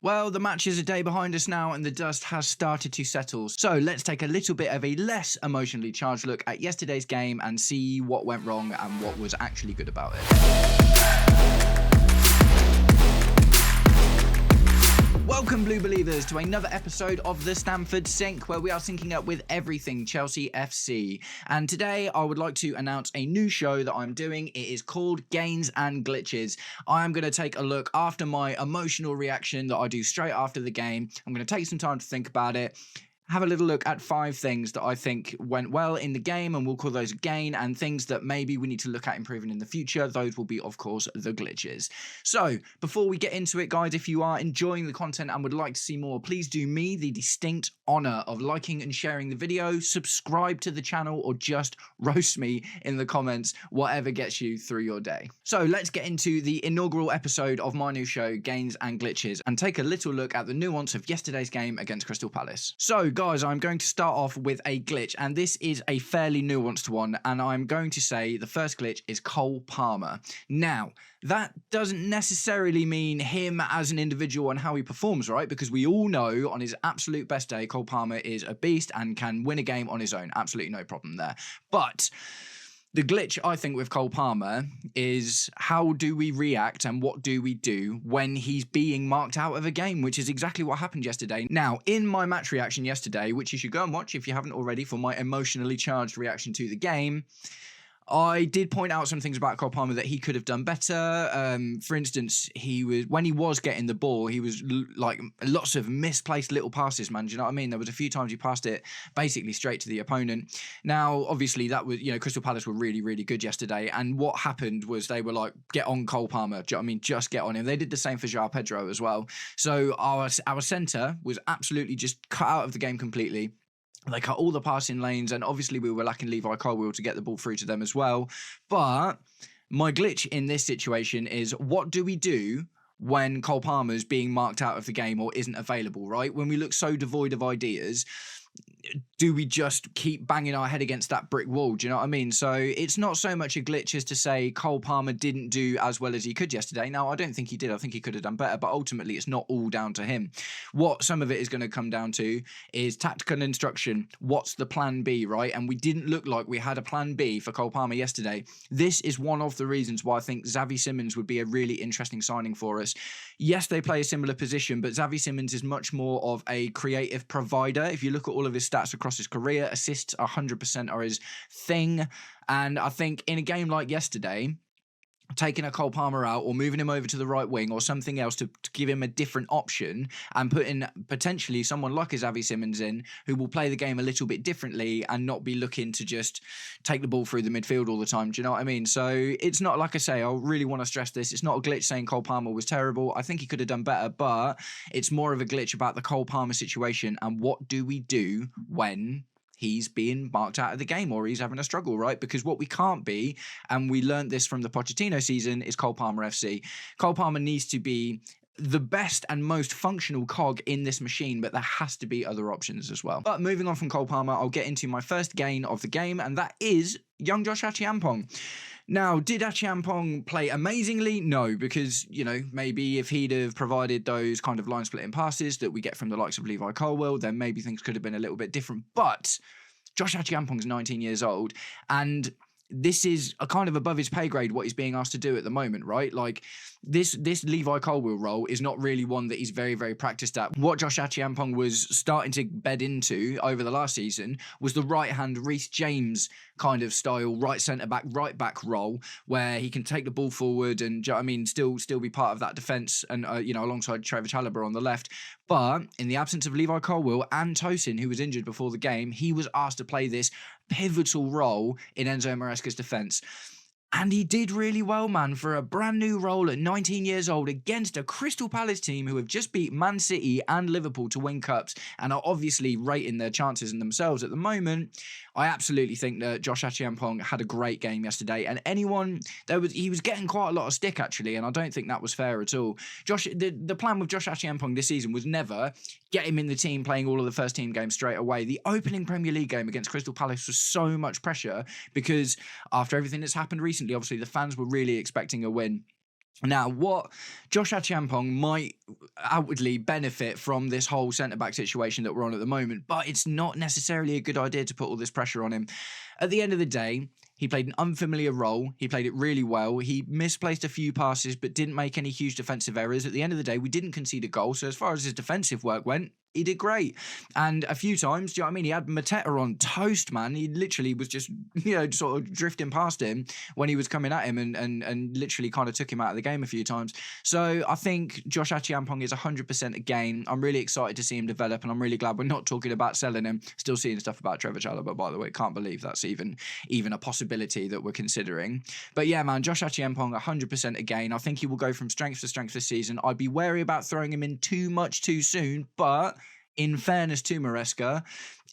Well, the match is a day behind us now and the dust has started to settle. So let's take a little bit of a less emotionally charged look at yesterday's game and see what went wrong and what was actually good about it. Welcome, Blue Believers, to another episode of the Stamford Sync, where we are syncing up with everything Chelsea FC. And today I would like to announce a new show that I'm doing. It is called Gains and Glitches. I am going to take a look after my emotional reaction that I do straight after the game. I'm going to take some time to think about it. Have a little look at 5 things that I think went well in the game, and we'll call those a gain, and things that maybe we need to look at improving in the future. Those will be, of course, the glitches. So, before we get into it, guys, if you are enjoying the content and would like to see more, please do me the distinct honour of liking and sharing the video, subscribe to the channel, or just roast me in the comments, whatever gets you through your day. So, let's get into the inaugural episode of my new show, Gains and Glitches, and take a little look at the nuance of yesterday's game against Crystal Palace. So, guys, I'm going to start off with a glitch, and this is a fairly nuanced one, and I'm going to say the first glitch is Cole Palmer. Now, that doesn't necessarily mean him as an individual and how he performs, right? Because we all know on his absolute best day, Cole Palmer is a beast and can win a game on his own. Absolutely no problem there. But the glitch, I think, with Cole Palmer is how do we react and what do we do when he's being marked out of a game, which is exactly what happened yesterday. Now, in my match reaction yesterday, which you should go and watch if you haven't already for my emotionally charged reaction to the game, I did point out some things about Cole Palmer that he could have done better. For instance, when he was getting the ball, he was like lots of misplaced little passes, man. Do you know what I mean? There was a few times he passed it basically straight to the opponent. Now, obviously, that was, Crystal Palace were really, really good yesterday. And what happened was they were like, get on Cole Palmer. Do you know what I mean? Just get on him. They did the same for João Pedro as well. So our centre was absolutely just cut out of the game completely. They cut all the passing lanes, and obviously we were lacking Levi Colwill to get the ball through to them as well. But my glitch in this situation is, what do we do when Cole Palmer's being marked out of the game or isn't available, right? When we look so devoid of ideas, do we just keep banging our head against that brick wall? Do you know what I mean? So it's not so much a glitch as to say Cole Palmer didn't do as well as he could yesterday. Now, I don't think he did. I think he could have done better, but ultimately it's not all down to him. What some of it is going to come down to is tactical instruction. What's the plan B, right? And we didn't look like we had a plan B for Cole Palmer yesterday. This is one of the reasons why I think Xavi Simons would be a really interesting signing for us. Yes, they play a similar position, but Xavi Simons is much more of a creative provider. If you look at all of his stats across his career, assists 100% are his thing. And I think in a game like yesterday, taking a Cole Palmer out or moving him over to the right wing or something else to give him a different option and putting potentially someone like a Xavi Simons in who will play the game a little bit differently and not be looking to just take the ball through the midfield all the time. Do you know what I mean? So it's not, like I say, I really want to stress this, it's not a glitch saying Cole Palmer was terrible. I think he could have done better, but it's more of a glitch about the Cole Palmer situation and what do we do when he's being marked out of the game or he's having a struggle, right? Because what we can't be, and we learned this from the Pochettino season, is Cole Palmer FC. Cole Palmer needs to be the best and most functional cog in this machine, but there has to be other options as well. But moving on from Cole Palmer, I'll get into my first gain of the game, and that is young Josh Acheampong. Now, did Acheampong play amazingly? No, because, maybe if he'd have provided those kind of line-splitting passes that we get from the likes of Levi Colwill, then maybe things could have been a little bit different. But Josh Acheampong's 19 years old, and this is a kind of above his pay grade what he's being asked to do at the moment, right? Like, this Levi Colwill role is not really one that he's very, very practiced at. What Josh Acheampong was starting to bed into over the last season was the right-hand Reece James kind of style, right centre-back, right-back role, where he can take the ball forward and, do you know what I mean, still be part of that defence and, alongside Trevor Chalobah on the left. But in the absence of Levi Colwill and Tosin, who was injured before the game, he was asked to play this pivotal role in Enzo Maresca's defence. And he did really well, man, for a brand new role at 19 years old against a Crystal Palace team who have just beat Man City and Liverpool to win cups and are obviously rating their chances in themselves at the moment. I absolutely think that Josh Acheampong had a great game yesterday, and he was getting quite a lot of stick actually, and I don't think that was fair at all. The plan with Josh Acheampong this season was never get him in the team playing all of the first team games straight away. The opening Premier League game against Crystal Palace was so much pressure because after everything that's happened recently, obviously the fans were really expecting a win. Now, what Josh Acheampong might outwardly benefit from this whole centre-back situation that we're on at the moment, but it's not necessarily a good idea to put all this pressure on him. At the end of the day, he played an unfamiliar role. He played it really well. He misplaced a few passes, but didn't make any huge defensive errors. At the end of the day, we didn't concede a goal. So as far as his defensive work went, he did great. And a few times, do you know what I mean? He had Mateta on toast, man. He literally was just, sort of drifting past him when he was coming at him and literally kind of took him out of the game a few times. So I think Josh Acheampong is 100% a gain. I'm really excited to see him develop, and I'm really glad we're not talking about selling him. Still seeing stuff about Trevor Chalobah, by the way. Can't believe that's even a possibility that we're considering. But yeah, man, Josh Acheampong, 100% a gain. I think he will go from strength to strength this season. I'd be wary about throwing him in too much too soon, but in fairness to Maresca,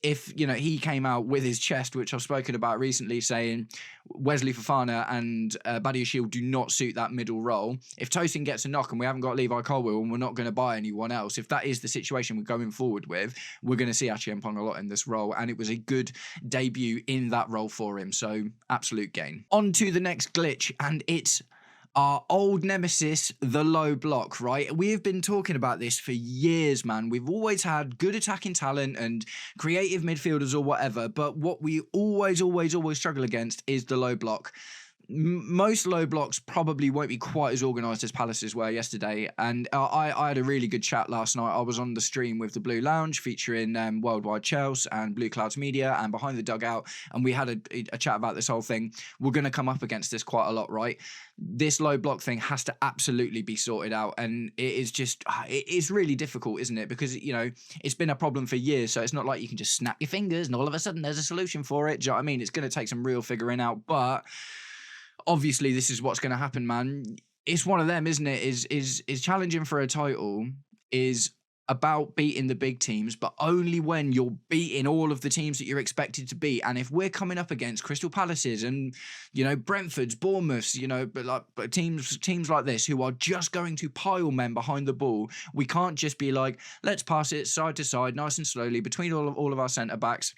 if he came out with his chest, which I've spoken about recently, saying Wesley Fofana and Badiashile do not suit that middle role. If Tosin gets a knock and we haven't got Levi Colwill and we're not going to buy anyone else, if that is the situation we're going forward with, we're going to see Acheampong a lot in this role, and it was a good debut in that role for him. So absolute gain. On to the next glitch, and it's our old nemesis, the low block, right? We have been talking about this for years, man. We've always had good attacking talent and creative midfielders or whatever, but what we always struggle against is the low block. Most low blocks probably won't be quite as organised as Palace's were yesterday, and I had a really good chat last night. I was on the stream with the Blue Lounge featuring Worldwide Chelsea and Blue Clouds Media and Behind the Dugout, and we had a chat about this whole thing. We're going to come up against this quite a lot, right? This low block thing has to absolutely be sorted out, and it's really difficult, isn't it? Because it's been a problem for years, so it's not like you can just snap your fingers and all of a sudden there's a solution for it. Do you know what I mean? It's going to take some real figuring out, but obviously this is what's going to happen, man. It's one of them, isn't it? Is challenging for a title is about beating the big teams, but only when you're beating all of the teams that you're expected to beat. And if we're coming up against Crystal Palaces and Brentford's, Bournemouth's, but teams like this who are just going to pile men behind the ball, we can't just be like, let's pass it side to side, nice and slowly between all of our centre backs.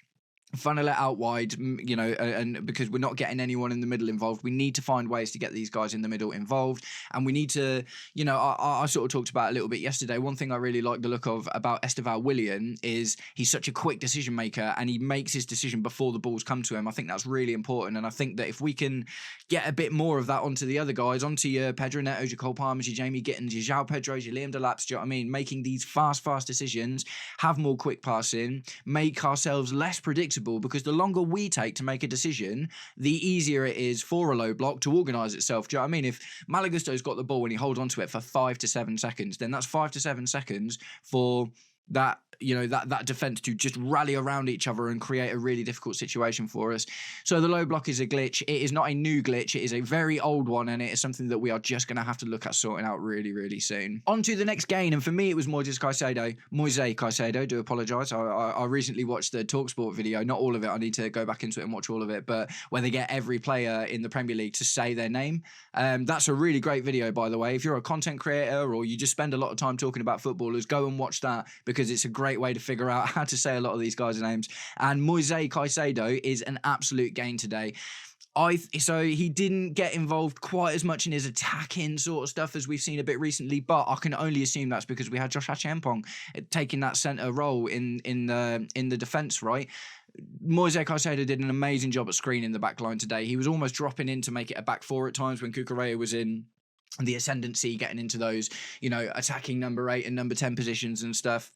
Funnel it out wide, and because we're not getting anyone in the middle involved, we need to find ways to get these guys in the middle involved, and we need to, I sort of talked about it a little bit yesterday. One thing I really like the look of about Esteval Willian is he's such a quick decision maker, and he makes his decision before the balls come to him. I think that's really important, and I think that if we can get a bit more of that onto the other guys, onto your Pedro Netos, your Cole Palmers, your Jamie Gittins, your João Pedros, your Liam Delaps, do you know what I mean? Making these fast decisions, have more quick passing, make ourselves less predictable, because the longer we take to make a decision, the easier it is for a low block to organise itself. Do you know what I mean? If Malagusto's got the ball and he holds onto it for 5 to 7 seconds, then that's 5 to 7 seconds for that that defence to just rally around each other and create a really difficult situation for us. So the low block is a glitch. It is not a new glitch. It is a very old one, and it is something that we are just going to have to look at sorting out really, really soon. On to the next gain, and for me it was Moises Caicedo, do apologise. I recently watched the TalkSport video, not all of it, I need to go back into it and watch all of it, but where they get every player in the Premier League to say their name. That's a really great video, by the way. If you're a content creator or you just spend a lot of time talking about footballers, go and watch that, because it's a great way to figure out how to say a lot of these guys' names. And Moises Caicedo is an absolute gain today. So he didn't get involved quite as much in his attacking sort of stuff as we've seen a bit recently, but I can only assume that's because we had Josh Acheampong taking that centre role in the defence, right? Moises Caicedo did an amazing job at screening the back line today. He was almost dropping in to make it a back four at times when Cucurella was in the ascendancy, getting into those, attacking number 8 and number 10 positions and stuff.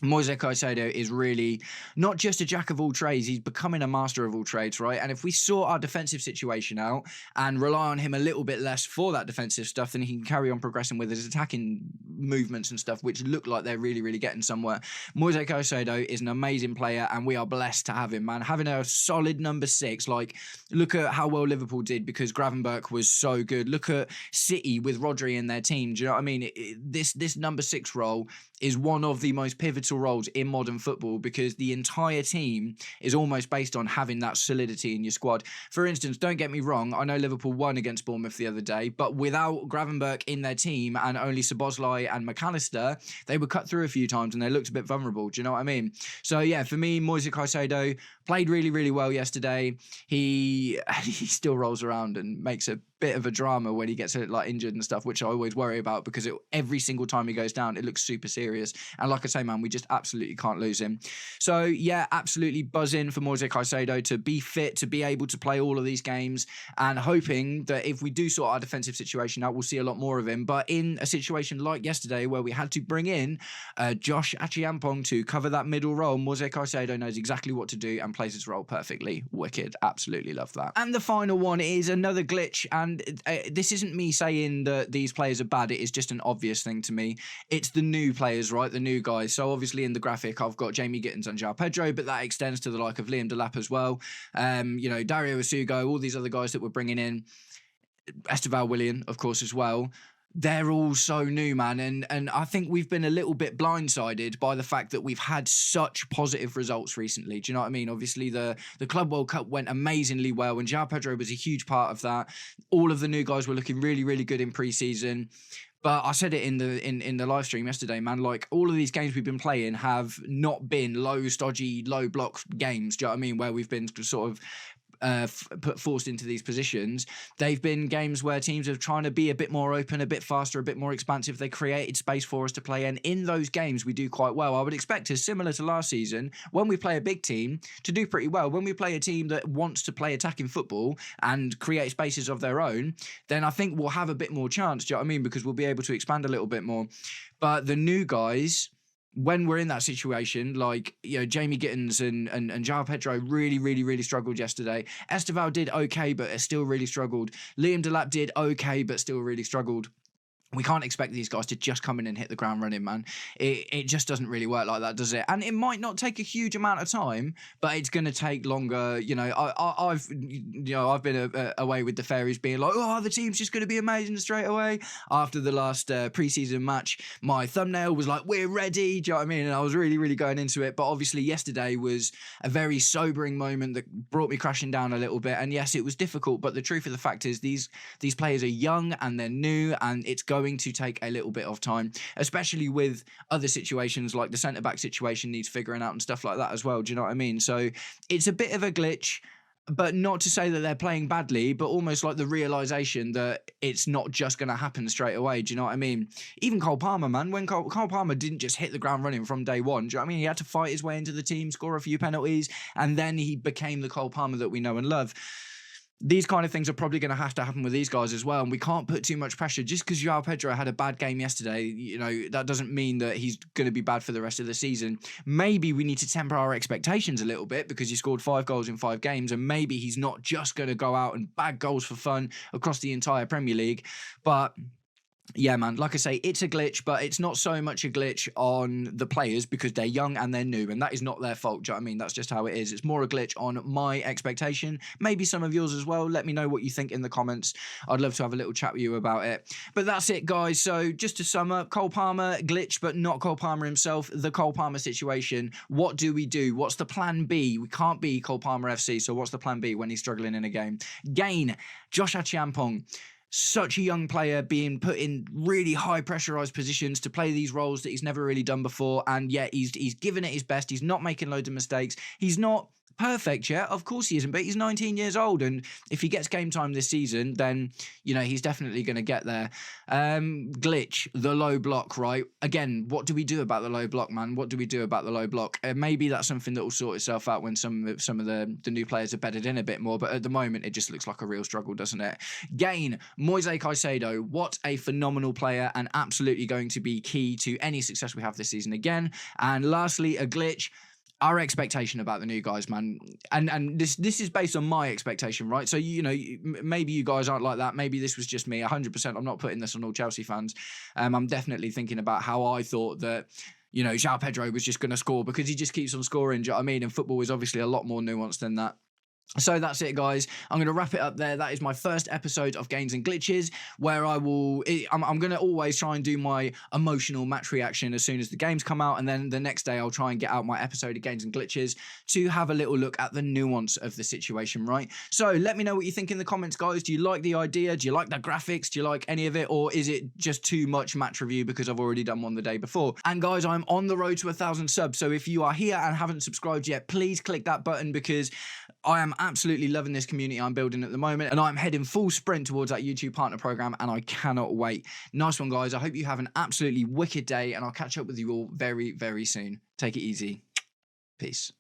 Moises Caicedo is really not just a jack of all trades, he's becoming a master of all trades, right? And if we sort our defensive situation out and rely on him a little bit less for that defensive stuff, then he can carry on progressing with his attacking movements and stuff, which look like they're really, really getting somewhere. Moises Caicedo is an amazing player, and we are blessed to have him, man. Having a solid number 6, look at how well Liverpool did because Gravenberch was so good. Look at City with Rodri in their team. Do you know what I mean? This number 6 role is one of the most pivotal roles in modern football, because the entire team is almost based on having that solidity in your squad. For instance, don't get me wrong, I know Liverpool won against Bournemouth the other day, but without Gravenberch in their team and only Szoboszlai and McAllister, they were cut through a few times and they looked a bit vulnerable. Do you know what I mean? So yeah, for me, Moises Caicedo played really, really well yesterday. He still rolls around and makes a bit of a drama when he gets like injured and stuff, which I always worry about because every single time he goes down, it looks super serious. And like I say, man, we just absolutely can't lose him. So yeah, absolutely buzzing for Moises Caicedo to be fit, to be able to play all of these games, and hoping that if we do sort our defensive situation out, we'll see a lot more of him. But in a situation like yesterday where we had to bring in Josh Acheampong to cover that middle role, Moises Caicedo knows exactly what to do and plays his role perfectly. Wicked. Absolutely love that. And the final one is another glitch, and this isn't me saying that these players are bad, it is just an obvious thing to me. It's the new players, right? The new guys. So obviously in the graphic I've got Jamie Gittins and João Pedro, but that extends to the like of Liam Delap as well. Dario Asugo, all these other guys that we're bringing in, Esteval Willian, of course, as well. They're all so new, man, and I think we've been a little bit blindsided by the fact that we've had such positive results recently. Do you know what I mean? Obviously, the Club World Cup went amazingly well, and João Pedro was a huge part of that. All of the new guys were looking really, really good in pre-season. But I said it in the live stream yesterday, man. Like, all of these games we've been playing have not been low, stodgy, low block games. Do you know what I mean? Where we've been sort of forced into these positions. They've been games where teams are trying to be a bit more open, a bit faster, a bit more expansive. They created space for us to play, and in those games we do quite well. I would expect us, similar to last season, when we play a big team, to do pretty well. When we play a team that wants to play attacking football and create spaces of their own, then I think we'll have a bit more chance. Do you know what I mean? Because we'll be able to expand a little bit more. But the new guys, when we're in that situation, like, Jamie Gittins and João Pedro really, really, really struggled yesterday. Esteval did okay, but still really struggled. Liam Delap did okay, but still really struggled. We can't expect these guys to just come in and hit the ground running, man. It just doesn't really work like that, does it? And it might not take a huge amount of time, but it's going to take longer. I've been away with the fairies being like, oh, the team's just going to be amazing straight away. After the last pre-season match, my thumbnail was like, we're ready. Do you know what I mean? And I was really, really going into it. But obviously yesterday was a very sobering moment that brought me crashing down a little bit. And yes, it was difficult. But the truth of the fact is these players are young and they're new, and it's going to take a little bit of time, especially with other situations like the centre-back situation needs figuring out and stuff like that as well. Do you know what I mean? So it's a bit of a glitch, but not to say that they're playing badly, but almost like the realisation that it's not just going to happen straight away. Do you know what I mean? Even Cole Palmer, man, when Cole Palmer didn't just hit the ground running from day one, do you know what I mean? He had to fight his way into the team, score a few penalties, and then he became the Cole Palmer that we know and love. These kind of things are probably going to have to happen with these guys as well, and we can't put too much pressure. Just because João Pedro had a bad game yesterday, that doesn't mean that he's going to be bad for the rest of the season. Maybe we need to temper our expectations a little bit because he scored 5 goals in 5 games, and maybe he's not just going to go out and bag goals for fun across the entire Premier League. But yeah, man, like I say, it's a glitch, but it's not so much a glitch on the players because they're young and they're new, and that is not their fault. Do you know what I mean? That's just how it is. It's more a glitch on my expectation. Maybe some of yours as well. Let me know what you think in the comments. I'd love to have a little chat with you about it. But that's it, guys. So just to sum up, Cole Palmer, glitch, but not Cole Palmer himself. The Cole Palmer situation. What do we do? What's the plan B? We can't be Cole Palmer FC, so what's the plan B when he's struggling in a game? Gain, Josh Acheampong. Such a young player being put in really high pressurized positions to play these roles that he's never really done before, and yet he's given it his best. He's not making loads of mistakes. He's not perfect yet, of course he isn't, but he's 19 years old, and if he gets game time this season, then he's definitely going to get there. Glitch, the low block, right? Again, what do we do about the low block, man? What do we do about the low block? Maybe that's something that will sort itself out when some of the new players are bedded in a bit more, but at the moment it just looks like a real struggle, doesn't it? Gain, Moises Caicedo, what a phenomenal player, and absolutely going to be key to any success we have this season again. And lastly, a glitch, our expectation about the new guys, man, and this is based on my expectation, right? So maybe you guys aren't like that. Maybe this was just me. 100%, I'm not putting this on all Chelsea fans. I'm definitely thinking about how I thought that João Pedro was just going to score because he just keeps on scoring. Do you know what I mean? And football is obviously a lot more nuanced than that. So that's it, guys. I'm going to wrap it up there. That is my first episode of Gains and Glitches, where I'm going to always try and do my emotional match reaction as soon as the games come out, and then the next day I'll try and get out my episode of Gains and Glitches to have a little look at the nuance of the situation, right? So let me know what you think in the comments, guys. Do you like the idea? Do you like the graphics? Do you like any of it? Or is it just too much match review because I've already done one the day before? And guys, I'm on the road to 1,000 subs, so if you are here and haven't subscribed yet, please click that button because I am absolutely loving this community I'm building at the moment, and I'm heading full sprint towards that YouTube partner program, and I cannot wait. Nice one, guys. I hope you have an absolutely wicked day, and I'll catch up with you all very, very soon. Take it easy. Peace.